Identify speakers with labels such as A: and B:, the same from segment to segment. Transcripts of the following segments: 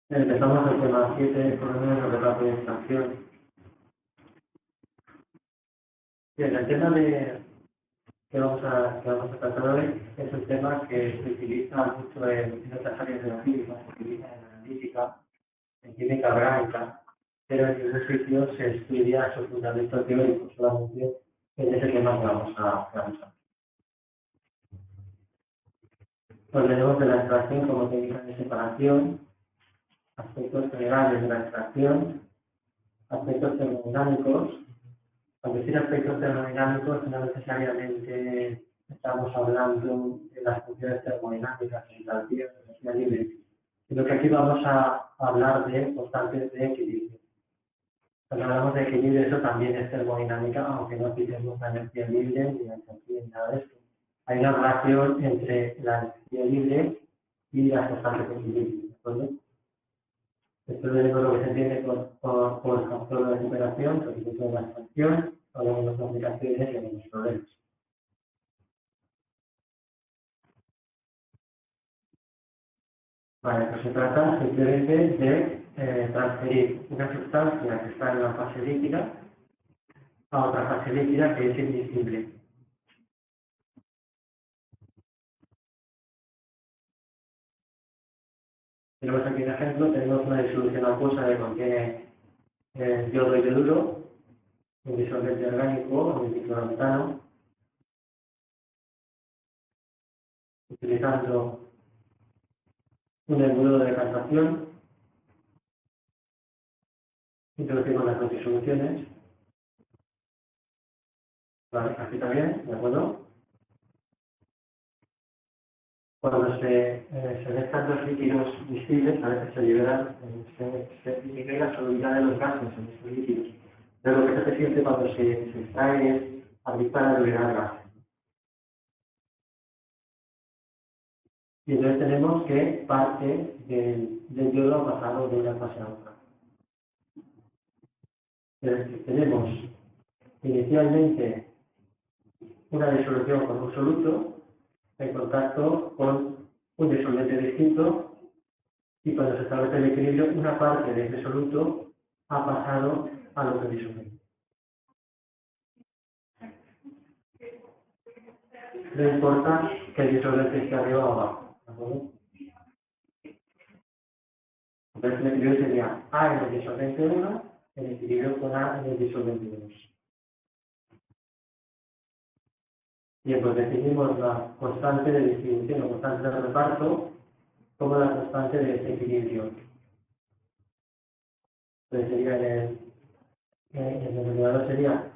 A: Empezamos el tema 7, problemas de reparto de extracción. Bien, el tema que vamos a tratar hoy es un tema que se utiliza mucho en otras áreas de la física, se utiliza en analítica, en química orgánica, pero en ningún sitio se estudia su fundamento teórico, solamente en ese tema que vamos a usar. Pues tenemos de la extracción como técnica de separación, aspectos generales de la extracción, aspectos termodinámicos. Al decir aspectos termodinámicos, no necesariamente estamos hablando de las funciones termodinámicas, entalpía, energía libre, sino que aquí vamos a hablar de constantes de equilibrio. Cuando hablamos de equilibrio, eso también es termodinámica, aunque no quitemos la energía libre ni la entalpía ni nada de esto. Hay una relación entre la energía libre y las constantes de equilibrio, ¿de acuerdo? Esto es lo que se entiende por factor de recuperación, proceso de la extracción, hablamos de las aplicaciones y de los problemas. Vale, pues se trata simplemente de transferir una sustancia que está en una fase líquida a otra fase líquida que es invisible. Tenemos aquí un ejemplo, tenemos una disolución acuosa que contiene yodo y yoduro, un disolvente orgánico, un diclorometano, utilizando un embudo de decantación, introducimos las dos disoluciones, vale, aquí también, ¿de acuerdo? Cuando se mezclan dos líquidos visibles, a veces se liberan, se libera la solubilidad de los gases en estos líquidos. Pero lo que se siente cuando se extrae es para liberar gases. Y entonces tenemos que parte del yodo ha pasado de una fase a otra. Es decir, tenemos inicialmente una disolución con un soluto en contacto con un disolvente distinto, y cuando se establece el equilibrio, una parte de ese soluto ha pasado al otro disolvente. No importa que el disolvente esté arriba o abajo, ¿de acuerdo? Entonces el equilibrio sería A en el disolvente 1, el equilibrio con A en el disolvente 2. Y pues definimos la constante de distribución o constante de reparto como la constante de ese equilibrio. Entonces sería el denominador sería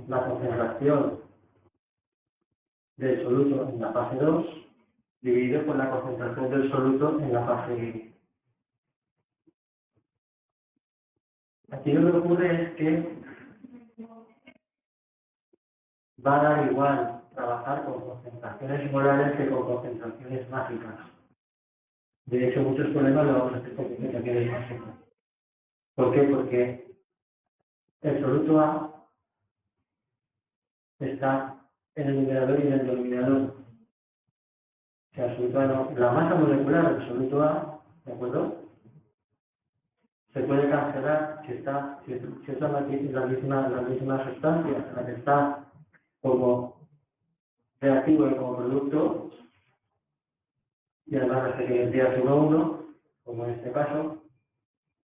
A: la concentración del soluto en la fase 2 dividido por la concentración del soluto en la fase 1. Aquí lo que ocurre es que va a dar igual trabajar con concentraciones molares que con concentraciones mágicas. De hecho, muchos problemas lo vamos a hacer con concentraciones mágicas. ¿Por qué? Porque el soluto A está en el numerador y en el denominador. O sea, el soluto A no, la masa molecular del soluto A, ¿de acuerdo? Se puede cancelar si es la misma sustancia, la que está como reactivo y como producto, y además la frecuencia es 1,1, como en este caso,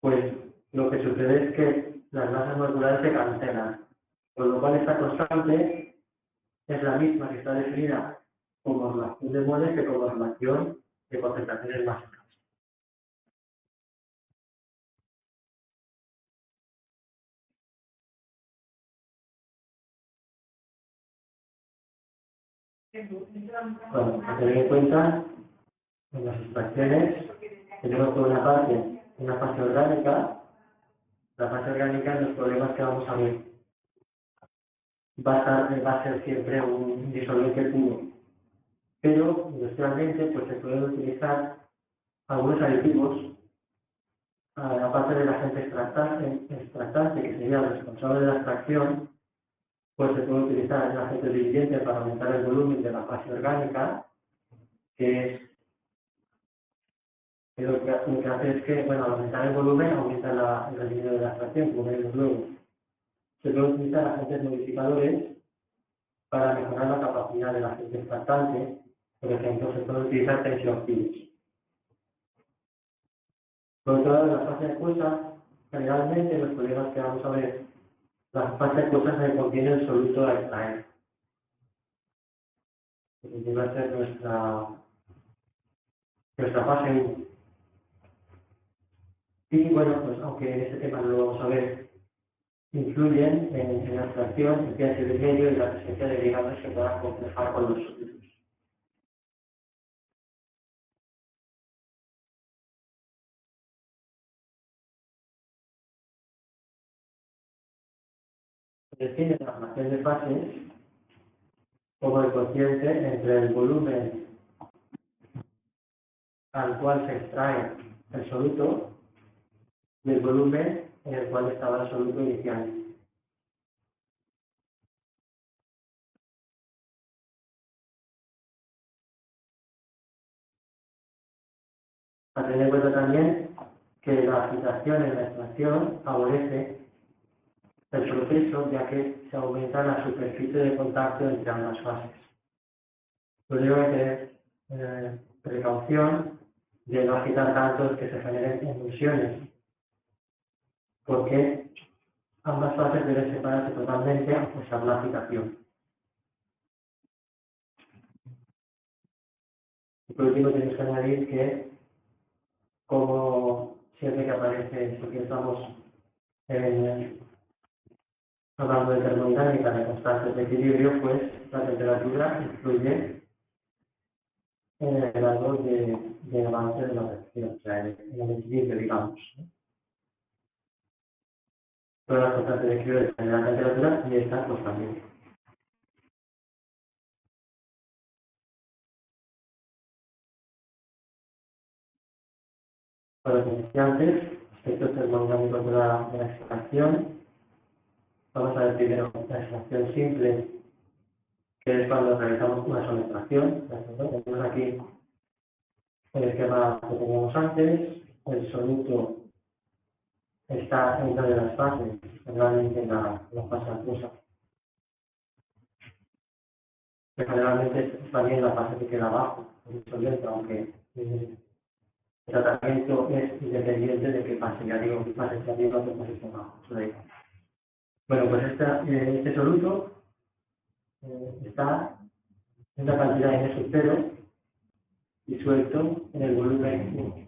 A: pues lo que sucede es que las masas moleculares se cancelan, por lo cual esta constante es la misma que está definida como relación de moles que como relación de concentraciones básicas. Bueno, a tener en cuenta en las extracciones tenemos por una parte una fase orgánica. La fase orgánica en los problemas que vamos a ver va a ser siempre un disolvente puro, pero industrialmente pues se pueden utilizar algunos aditivos, aparte del agente extractante, que sería el responsable de la extracción, pues se puede utilizar un agente diluyente para aumentar el volumen de la fase orgánica, que es que lo que hace es que, bueno, al aumentar el volumen, aumenta el rendimiento de la extracción, como veremos luego. Se pueden utilizar agentes modificadores para mejorar la capacidad del agente extractante. Por ejemplo, se puede utilizar tensioactivos. Por otro lado, en la fase acuosa, generalmente los problemas que vamos a ver, la fase acuosa se contiene el soluto a extraer. Que va a ser nuestra fase 1. Y bueno, pues aunque en este tema no lo vamos a ver, influyen en la extracción, el pH del medio y la presencia de ligandos que puedan complejar con los solutos. Se define la relación de fases como el cociente entre el volumen al cual se extrae el soluto y el volumen en el cual estaba el soluto inicial. A tener en cuenta también que la agitación en la extracción favorece el proceso, ya que se aumenta la superficie de contacto entre ambas fases. Luego hay que tener precaución de no agitar tanto que se generen emulsiones, porque ambas fases deben separarse totalmente a usar la agitación. Y por último, tenemos que añadir que, como siempre que aparece, si estamos hablando de termodinámica de constantes de equilibrio, pues la temperatura influye en el grado de avance de la reacción, o sea, en el equilibrio, digamos, ¿no? Todas las constantes de equilibrio dependen de la temperatura y esta pues también. Para los iniciantes, aspectos termodinámicos de la extracción, vamos a ver primero la extracción simple, que es cuando realizamos una sola extracción. Tenemos aquí el esquema que teníamos antes, el soluto está en una de las fases, generalmente en la fase acuosa, que generalmente es también la fase que queda abajo, el solvente, aunque el tratamiento es independiente de qué fase, ya digo, qué fase está arriba o qué fase está abajo. Bueno, pues este soluto está en una cantidad N sub 0 disuelto en el volumen 1.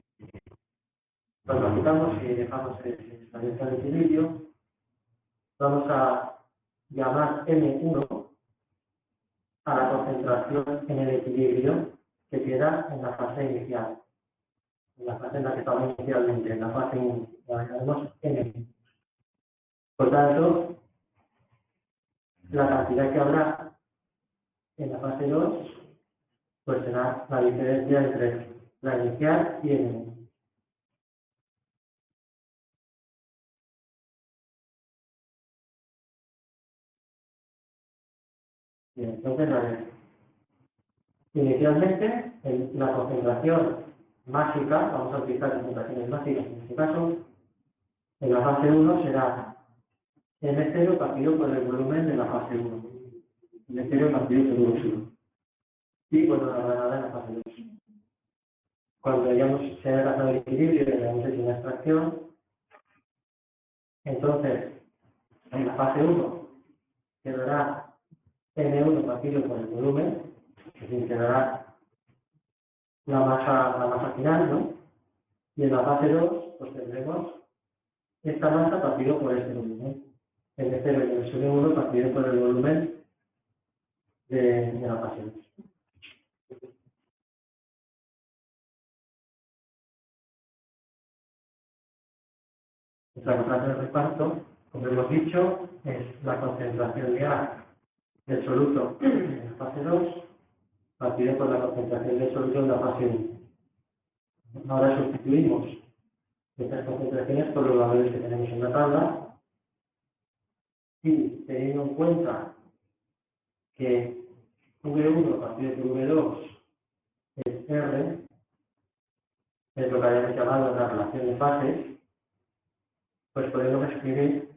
A: Cuando aplicamos y dejamos que se establezca el equilibrio, vamos a llamar M1 a la concentración en el equilibrio que queda en la fase inicial, en la fase en la que estaba inicialmente, en la fase 1, la llamaremos M. Por tanto, la cantidad que habrá en la fase 2 pues será la diferencia entre la inicial y M1. Bien, entonces, a ver, inicialmente, la concentración mágica, vamos a utilizar concentraciones mágicas en este caso, en la fase 1 será M0 partido por el volumen de la fase 1. M0 partido por V1. Y bueno, la granada en la fase 2. Cuando se haya alcanzado el equilibrio y hayamos hecho una extracción, entonces en la fase 1 quedará M1 partido por el volumen, es decir, quedará la masa final, ¿no? Y en la fase 2 pues tendremos esta masa partido por este volumen. El de 0 y el sub 1 partido por el volumen de la fase 2. Nuestra constante de reparto, como hemos dicho, es la concentración de A del soluto en la fase 2 partido por la concentración del soluto en la fase 1. Ahora sustituimos estas concentraciones por los valores que tenemos en la tabla y teniendo en cuenta que V1 partido por V2 es R, es lo que habíamos llamado la relación de fases, pues podemos escribir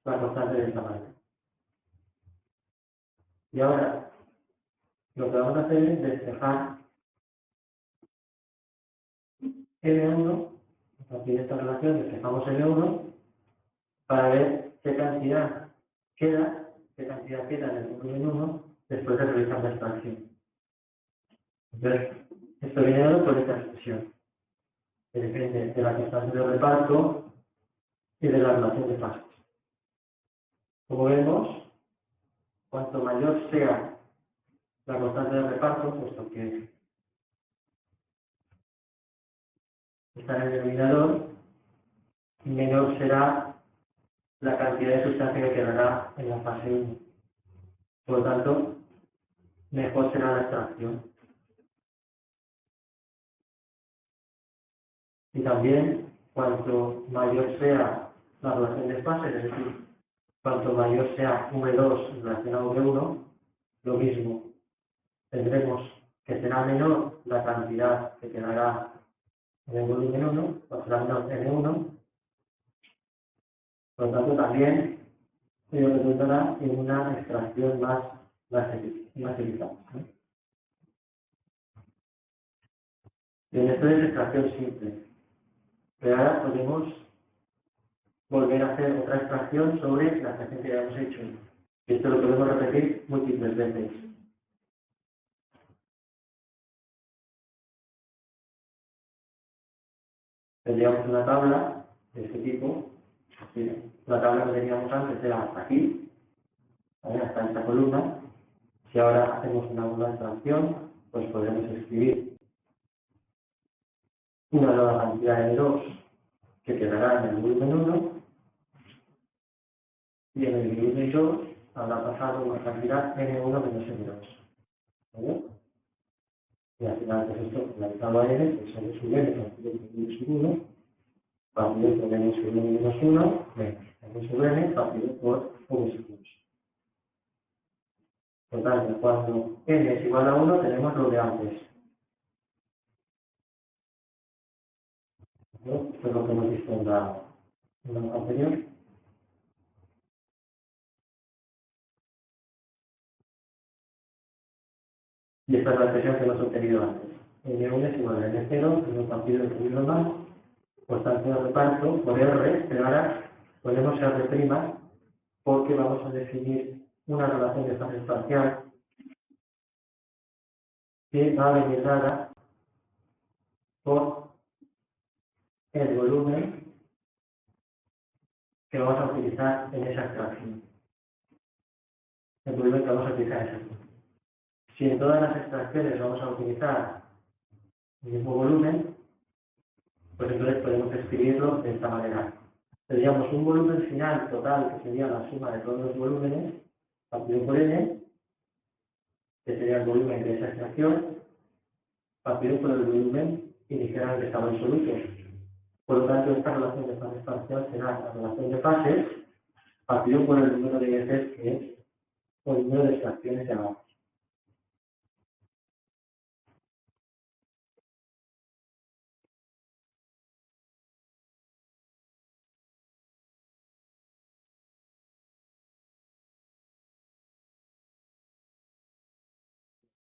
A: la constante de esta manera. Y ahora, lo que vamos a hacer es despejar N1, a partir de esta relación despejamos N1 para ver qué cantidad queda en el volumen 1 después de realizar la extracción. Entonces, esto viene dado por esta expresión, que depende de la constante de reparto y de la relación de fases. Como vemos, cuanto mayor sea la constante de reparto, puesto que está en el denominador, menor será la cantidad de sustancia que quedará en la fase 1. Por lo tanto, mejor será la extracción. Y también, cuanto mayor sea la relación de fases, es decir, cuanto mayor sea V2 en relación a V1, lo mismo. Tendremos que será menor la cantidad que quedará en el volumen 1, o será menor N1, por lo tanto también ello resultará en una extracción más eficaz, ¿no? Bien, esto es extracción simple, pero ahora podemos volver a hacer otra extracción sobre la extracción que ya hemos hecho. Y esto lo podemos repetir múltiples veces. Tendríamos una tabla de este tipo. La tabla que teníamos antes era hasta aquí, ¿vale? Hasta esta columna. Si ahora hacemos una nueva extracción, pues podremos escribir una nueva cantidad de 2 que quedará en el volumen 1 y en el volumen 2 habrá pasado una cantidad N1 menos N2. ¿Vale? Y al final, pues esto, finalizado a N, pues N sub N partido por N sub 1, partido por N sub 1 menos 1, menos N sub N partido por V sub 2. Por tanto, cuando N es igual a 1, tenemos lo de antes. ¿No? Esto es lo que hemos visto en la anterior. Y esta es la expresión que hemos obtenido antes. N1 es igual a N0, en un partido de más, constante de reparto por R, pero ahora ponemos R' porque vamos a definir una relación de fase espacial que va a venir dada por el volumen que vamos a utilizar en esa extracción. El volumen que vamos a utilizar es aquí. Si en todas las extracciones vamos a utilizar el mismo volumen, pues entonces podemos escribirlo de esta manera. Tendríamos un volumen final total que sería la suma de todos los volúmenes, partido por n, que sería el volumen de esa extracción, partido por el volumen inicial en que estaba insoluto. Por lo tanto, esta relación de fase parcial será la relación de fases partido por el número de veces que es el número de extracciones de abajo.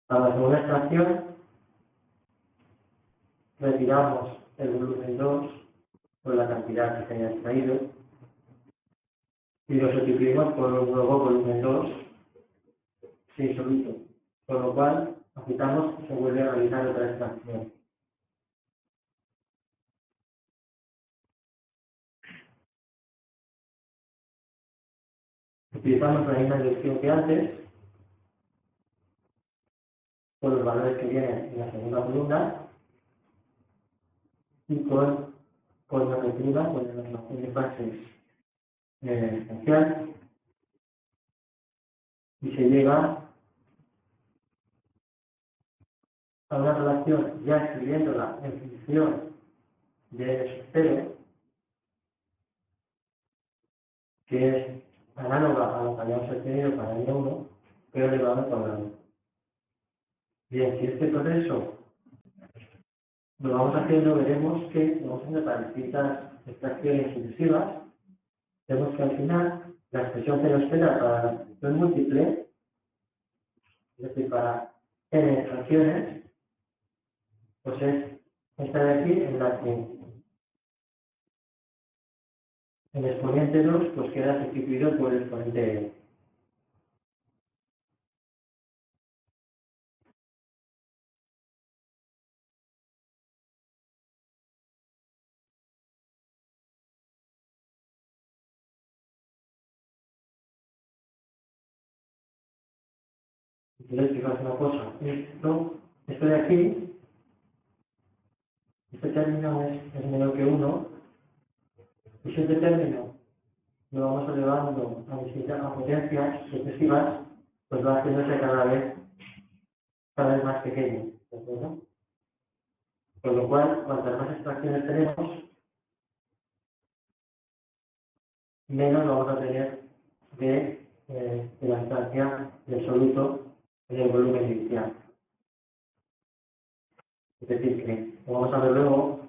A: Para la segunda extracción, retiramos el volumen 2 por la cantidad que se haya extraído y lo sustituimos por un nuevo volumen 2 sin soluto, con lo cual agitamos y se vuelve a realizar otra extracción. Utilizamos la misma inducción que antes, con los valores que vienen en la segunda columna y con la retriba, con la relación de fases espacial, y se llega a una relación ya escribiéndola en función de N sub 0, que es análoga a lo que habíamos obtenido para N1, pero elevado al cuadrado. Bien, si este proceso lo vamos haciendo, veremos que vamos haciendo para distintas extracciones sucesivas. Vemos que al final la expresión que nos queda para la expresión múltiple, es decir, para n extracciones, pues es esta de aquí, en la que el exponente 2 pues queda sustituido por el exponente n. Entonces, fijaos una cosa, esto de aquí, este término es menor que 1, y si este término lo vamos elevando a potencias sucesivas, pues va haciéndose cada vez más pequeño, ¿de acuerdo? Con lo cual, cuantas más extracciones tenemos, menos vamos a tener de la instancia del soluto en el volumen inicial. Es decir, que, como vamos a ver luego,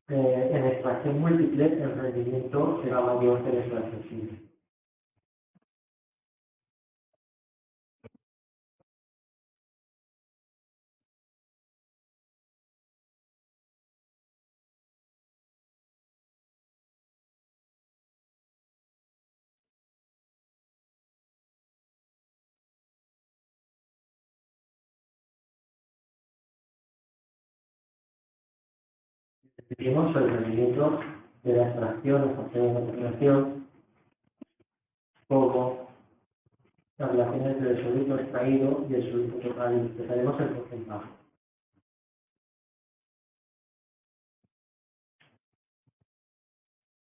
A: en extracción múltiple el rendimiento será mayor que en extracción simple. Definimos el rendimiento de la extracción, las funciones de extracción, como las relaciones entre el soluto extraído y el soluto total, y expresaremos el porcentaje.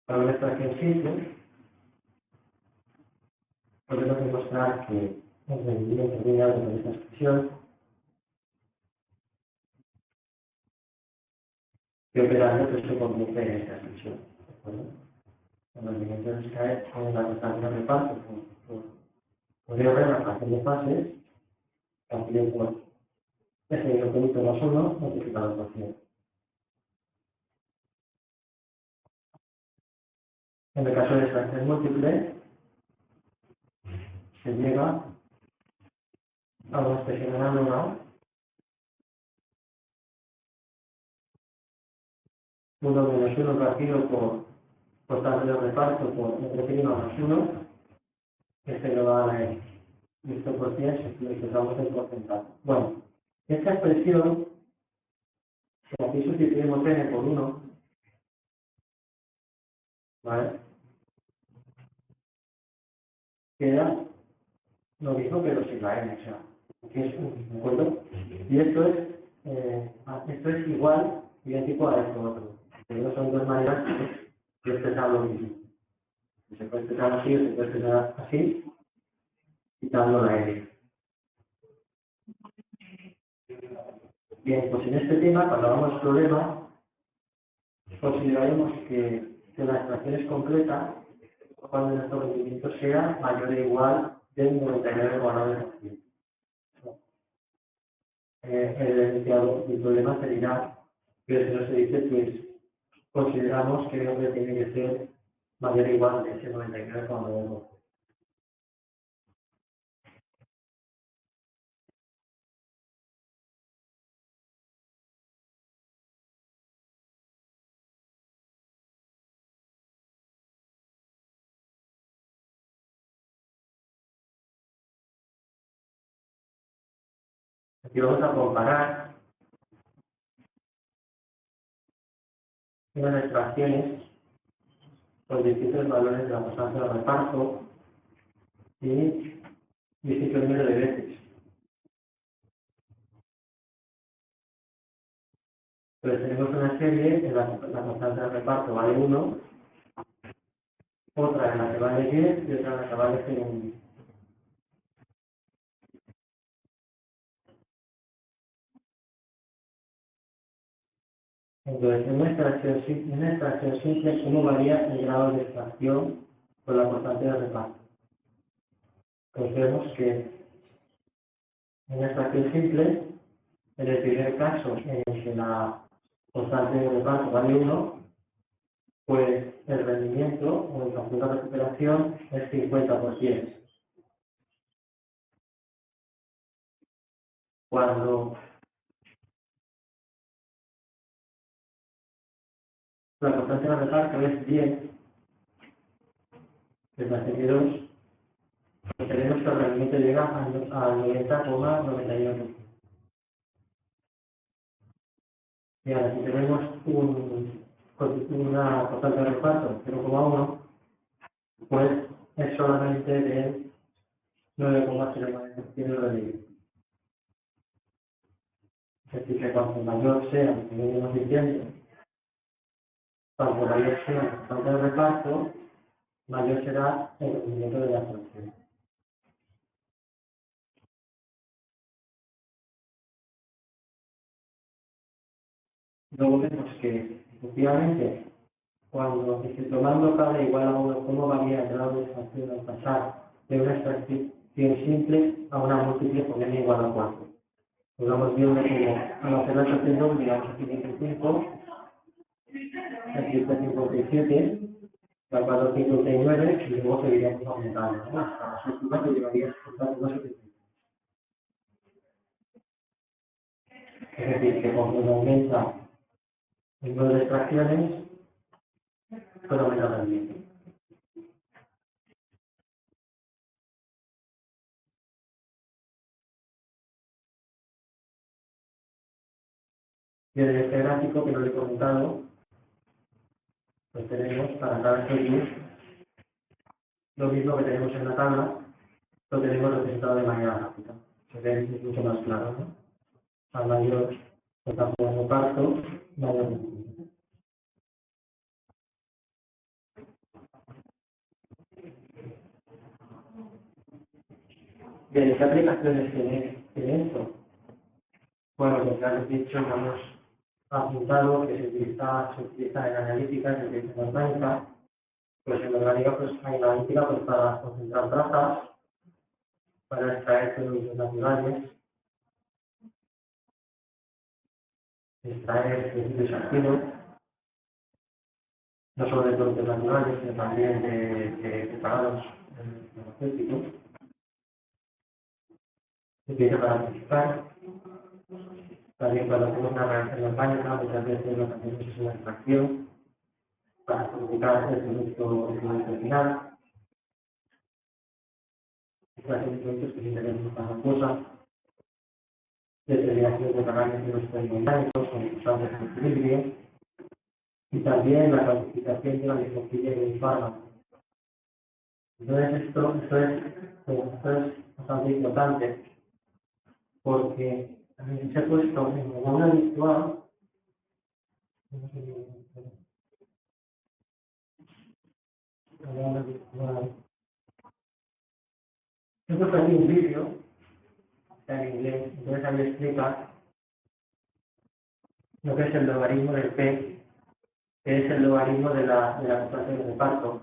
A: Para una extracción simple, podemos demostrar que el rendimiento viene algo de esta expresión, y operando pues se convierte en esta expresión. ¿De acuerdo? El rendimiento se cae en la constante de reparto por R, la fracción de fases, también por ese producto más 1 multiplicado por 100. En el caso de extracción múltiple, se llega a una expresión análoga 1 menos 1 partido por tanto de reparto por entre más 1, que se lo va a la X. Y esto por 100 si lo expresamos en porcentaje. Bueno, esta expresión, si aquí sustituimos n por 1, ¿vale? Queda lo mismo pero sin la n, o sea, aquí es 1, ¿de acuerdo? Y esto es igual, idéntico a esto otro. Pero son dos maneras de expresar lo mismo. Se puede expresar así o se puede expresar así, quitando la n. Bien, pues en este tema, cuando hagamos problema, consideraremos que la extracción es completa cuando nuestro rendimiento sea mayor o igual del 99,9%. El enunciado del problema sería que si no se dice, pues consideramos que el hombre tiene que ser mayor o igual de ese 99,9%. Aquí vamos a comparar unas extracciones con distintos valores de la constante de reparto y distintos números de veces. Entonces tenemos una serie en la constante de reparto vale 1, otra en la que vale 10 y otra en la que vale 0,1. Entonces, en una extracción simple, ¿cómo varía el grado de extracción con la constante de reparto? Pues vemos que en una extracción simple, en el primer caso en el que la constante de reparto vale 1, pues el rendimiento o el factor de recuperación es 50%. Cuando la constante de reparto es 10, que es la serie 2, pues tenemos que el rendimiento llega al 90,91%. Y ahora, si tenemos una constante de reparto 0,1, pues es solamente del 9,09% de rendimiento. Es decir, que cuanto mayor sea, como venimos diciendo, cuanto mayor sea la constante de reparto, mayor será el rendimiento de la absorción. Luego vemos que, efectivamente, cuando el ciclomán local es igual a 1, ¿cómo varía el grado de extracción al pasar de una extracción simple a una múltiple con n igual a 4? Pues vamos viendo como al hacer la extracción doble, digamos aquí 25, aquí está 57, la 459 y luego seguiríamos aumentando, ¿no? Hasta la última que llevaría a 75. Es decir, que conforme aumenta el número de extracciones, puede aumentar el rendimiento. Y en este gráfico que no le he comentado, pues tenemos para cada serie lo mismo que tenemos en la tabla, lo tenemos representado de manera gráfica. Se ve mucho más claro, ¿no? A mayor constante de reparto, mayor rendimiento. Bien, ¿qué aplicaciones tiene esto? Bueno, pues ya les he dicho, ya hemos apuntado que se utiliza en analítica, se utiliza en orgánica, pues en orgánica, pues hay analítica pues para concentrar trazas, para extraer productos naturales, extraer principios activos, no solo de productos naturales, sino también de preparados farmacéuticos. Se utiliza para anticipar, también cuando hacemos una reacción orgánica, muchas veces lo que hacemos es una extracción para purificar el producto final. Extracción de productos que se interesen para la cosa, determinación de parámetros termodinámicos con sustancias de equilibrio y también la cuantificación de la lisofilía de un fármaco. Entonces esto es bastante importante porque se ha puesto en el aula virtual. Esto es un vídeo, está en inglés, entonces ahí explica lo que es el logaritmo del P, que es el logaritmo de la constante de reparto,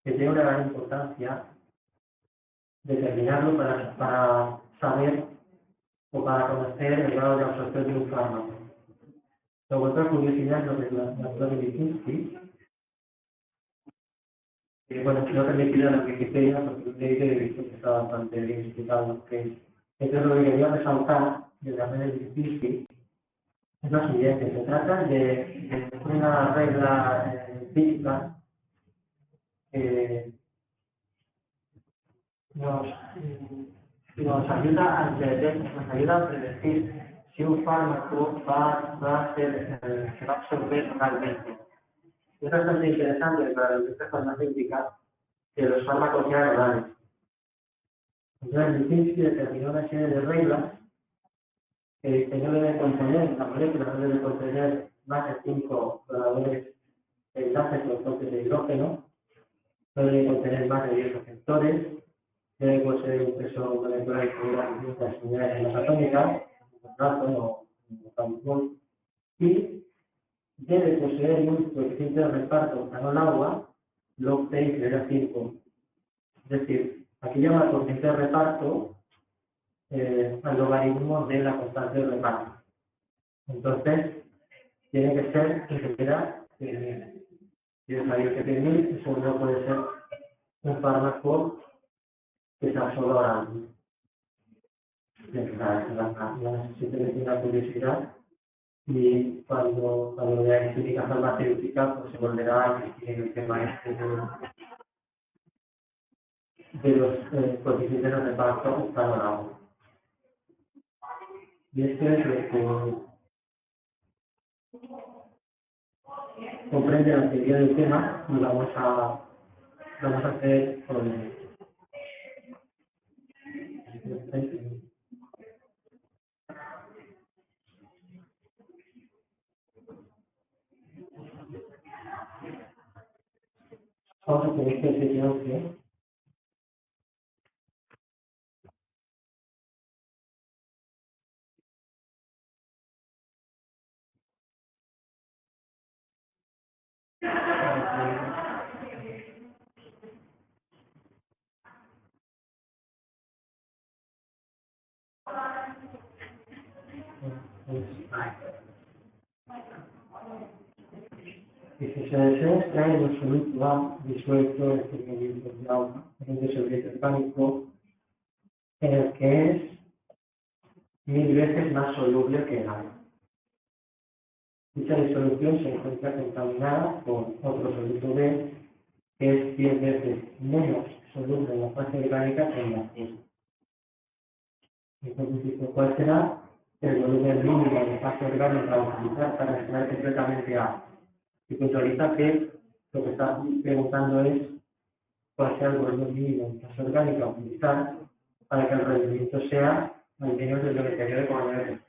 A: que tiene una gran importancia determinarlo para saber o para conocer el grado de absorción de un fármaco. Luego, otra curiosidad es lo que es la prueba de Lipinski, que bueno, no permitido la Wikipedia porque he visto que está bastante bien explicado que es. Entonces, lo que quería resaltar de la red de Lipinski es lo siguiente: se trata de una regla física que nos ayuda a predecir si un fármaco se va a absorber realmente. Es bastante interesante para la industria farmacéutica que los fármacos sean orales. Entonces, Lipinski determinó una serie de reglas que no debe contener, la molécula no debe contener más de 5 colaboradores de enlaces o toques de hidrógeno, no debe contener más de 10 receptores, debe poseer un peso molecular equilibrado de las unidades en las atómicas, un ratón o un y debe poseer un coeficiente de reparto canón agua, log P inferior a 5. Es decir, aquí llama el coeficiente de reparto al logaritmo de la constante de reparto. Entonces, tiene que ser integridad 1000. Si es mayor que 1000, eso no puede ser un fármaco que sea solo oral. Simplemente una curiosidad y cuando veáis clínica farmacéutica, pues se volverá a insistir en el tema este de los coeficientes de reparto escalonados. Y esto es lo que comprende la teoría del tema y vamos a hacer con vamos a tener que decir que y si se desea extraer el soluto A disuelto en 100 mililitros de agua en un disolvente orgánico en el que es 1000 veces más soluble que el agua. Dicha disolución se encuentra contaminada con otro soluto B que es 10 veces menos soluble en la fase orgánica que en la fase. Entonces, ¿cuál será el volumen mínimo de fase orgánica a utilizar para extraer completamente A? Y puntualiza que lo que está preguntando es cuál sea el volumen mínimo de fase orgánica a utilizar para que el rendimiento sea al menos del 99,9%.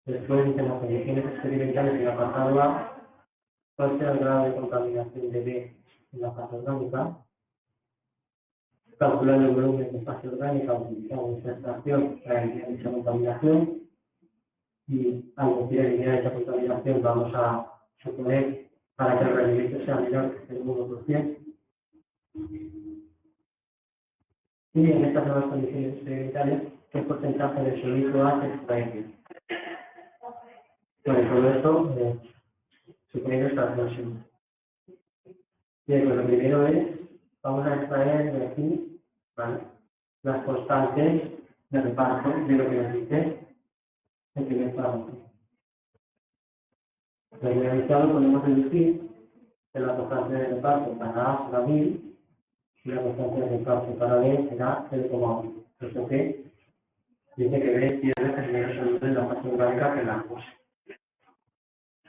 A: Después de las condiciones experimentales en el apartado A, cuál sea el grado de contaminación de B en la fase orgánica, calcular el volumen de fase orgánica utilizado en esta extracción para eliminar dicha contaminación y al decir eliminar esa contaminación vamos a suponer para que el rendimiento sea menor que el 1%. Y en estas nuevas condiciones experimentales, ¿qué porcentaje de soluto A se extrae? Bueno, todo esto suponiendo estas dos. Bien, pues lo primero es, vamos a extraer de aquí, ¿vale?, las constantes de reparto de lo que nos dice el primer párrafo. Lo generalizado podemos deducir que la constante de reparto para A será 1000 y la constante de reparto para B será 0,1. Esto que dice que B pierde el menos soluble en la fase orgánica que en la acuosa.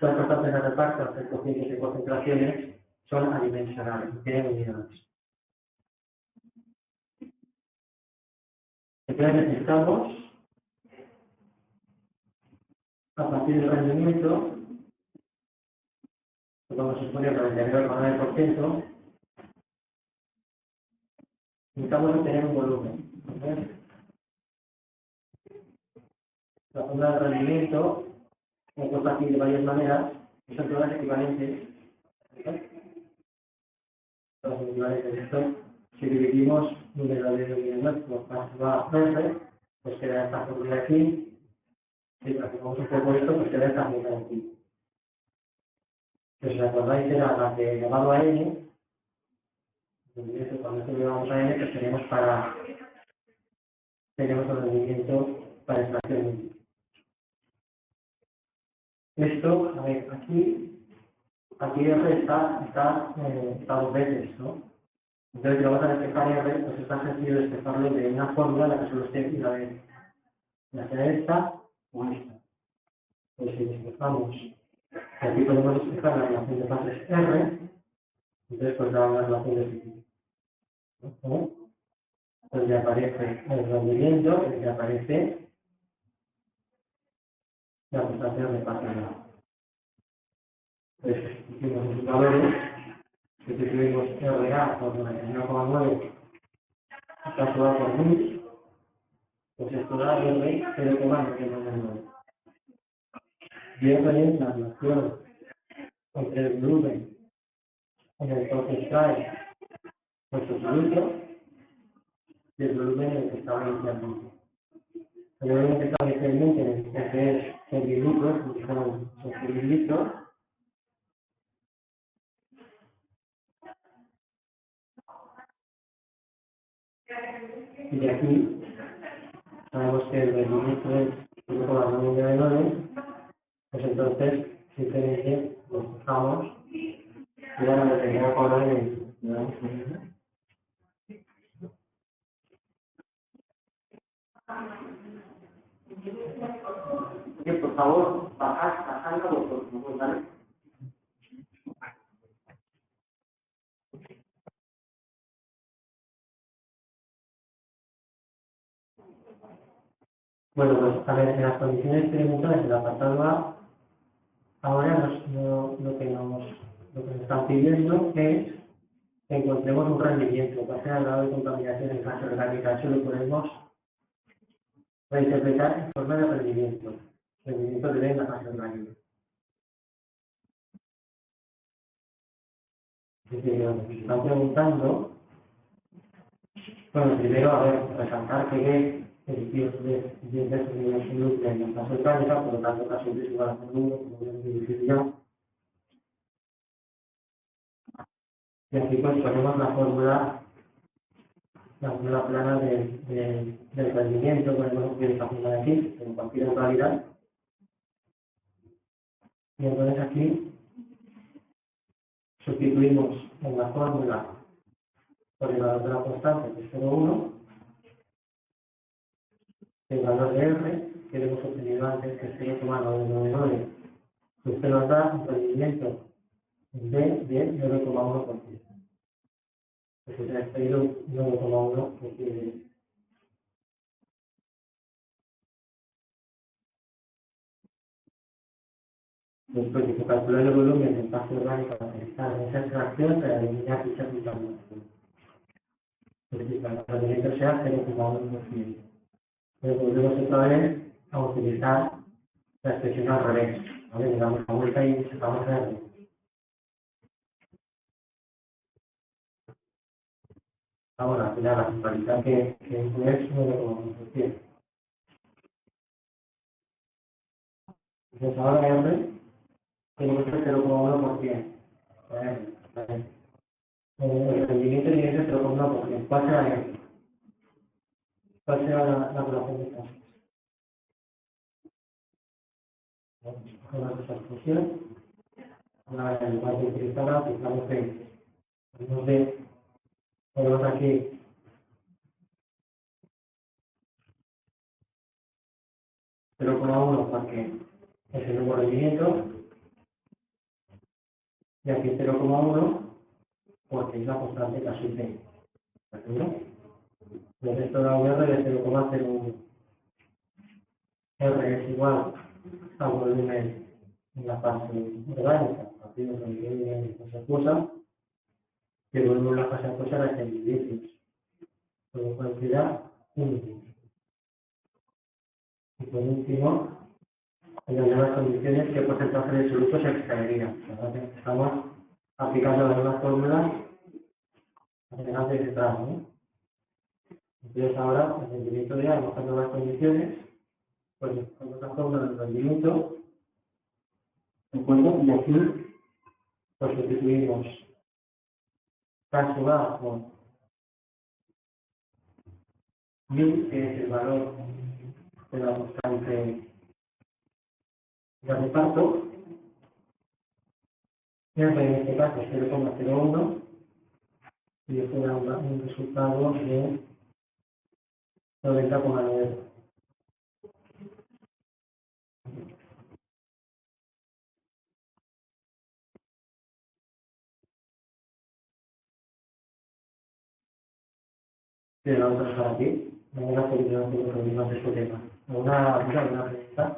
A: Las constantes de reparto, los coeficientes de concentraciones, son adimensionales, no tienen unidades. Entonces necesitamos, a partir del rendimiento, que vamos a suponer 99,9%, necesitamos obtener un volumen. ¿Ves? La fórmula de rendimiento se puede aquí de varias maneras, y son todas equivalentes. ¿Ves? Todas equivalentes. Esto, si dividimos número de unidades por paso a R, pues queda esta fórmula aquí. Si transformamos un poco esto, pues queda esta fórmula aquí. Si os acordáis, era la que elevado a n. Cuando esto llevamos a n, pues tenemos el rendimiento para extracción múltiple. Esto, a ver, aquí R está dos veces, ¿no? Entonces, si vamos a despejar R, pues es tan sencillo despejarlo de una fórmula en la que solo esté una vez, ya sea esta o esta. Pues si despejamos, aquí podemos despejar la relación de fases R, entonces pues da una relación de ciclo. ¿No? Donde aparece el rendimiento, donde aparece la prestación de fase R. Entonces, hicimos los valores, sustituimos RA por 99,9 caso A por 1000, pues esto da R 0,99. Y R es la relación entre el volumen en el que se extrae nuestro soluto y el volumen en el que estaba inicialmente. Pero voy a empezar inicialmente en el que es 100.000 litros, que son 100.000 litros, y de aquí sabemos que el rendimiento es 1,99, pues entonces simplemente nos fijamos y ahora me tendría que acordar que por favor, bajad por favor, ¿vale? Bueno, pues a ver, en las condiciones experimentales del apartado A, ahora lo que nos están pidiendo es que encontremos un rendimiento, que sea el grado de contaminación en fase orgánica. Eso lo podemos reinterpretar en forma de rendimiento de B en la fase orgánica. Es decir, nos están preguntando, bueno, primero, a ver, resaltar que B es 10 veces menos soluble en la fase orgánica, por lo tanto, casi es igual a 0,1, como hemos dicho ya. Y aquí pues ponemos la fórmula plana del rendimiento, ponemos que esta fórmula de aquí, en cualquier localidad. Y entonces aquí sustituimos en la fórmula por el valor de la constante, que es 0,1, el valor de R, que hemos obtenido antes, que es 0,999, que esto nos da un rendimiento en B de 9,1%. Pues se ha extraído 9,1%. Después de que calcular el volumen del espacio orgánico para realizar esa extracción, para eliminar dicha contaminación. Es decir, para que el rendimiento sea 0,1%. Pero volvemos otra vez a utilizar la expresión al revés. ¿Vale? Le damos la vuelta y sacamos R. Ahora, al final, la totalidad que es 9,1%. Entonces, ahora R tiene que ser 0,1%. El rendimiento tiene que ser 0,1%. ¿Cuál será R? ¿Cuál será la relación de casos? Cogemos esa expresión, una vez en lugar de utilizarla, utilizamos 20. Ponemos aquí 0,1 porque es el nuevo rendimiento, y aquí 0,1 porque es la constante casi 20. ¿De acuerdo? Entonces esto da un R de 0,01. R es igual al volumen en la fase orgánica, partido con el volumen de fase acuosa, y el volumen de la fase acuosa era 100 mililitros, con lo cual queda 1 litro. Y por último, en las nuevas condiciones, ¿qué porcentaje de soluto se extraería? Entonces, estamos aplicando las nuevas fórmulas delante de detrás, ¿no? Entonces ahora, el rendimiento de A, en estas nuevas condiciones, pues con otra fórmula del rendimiento, ¿de acuerdo? Y aquí, pues sustituimos caso A por 1000, que es el valor de la constante de reparto, R en este caso es 0,01, y esto da un resultado de 90,9. Que lo vamos a dejar aquí. Mañana seguiremos con los problemas de este tema. ¿Alguna pregunta?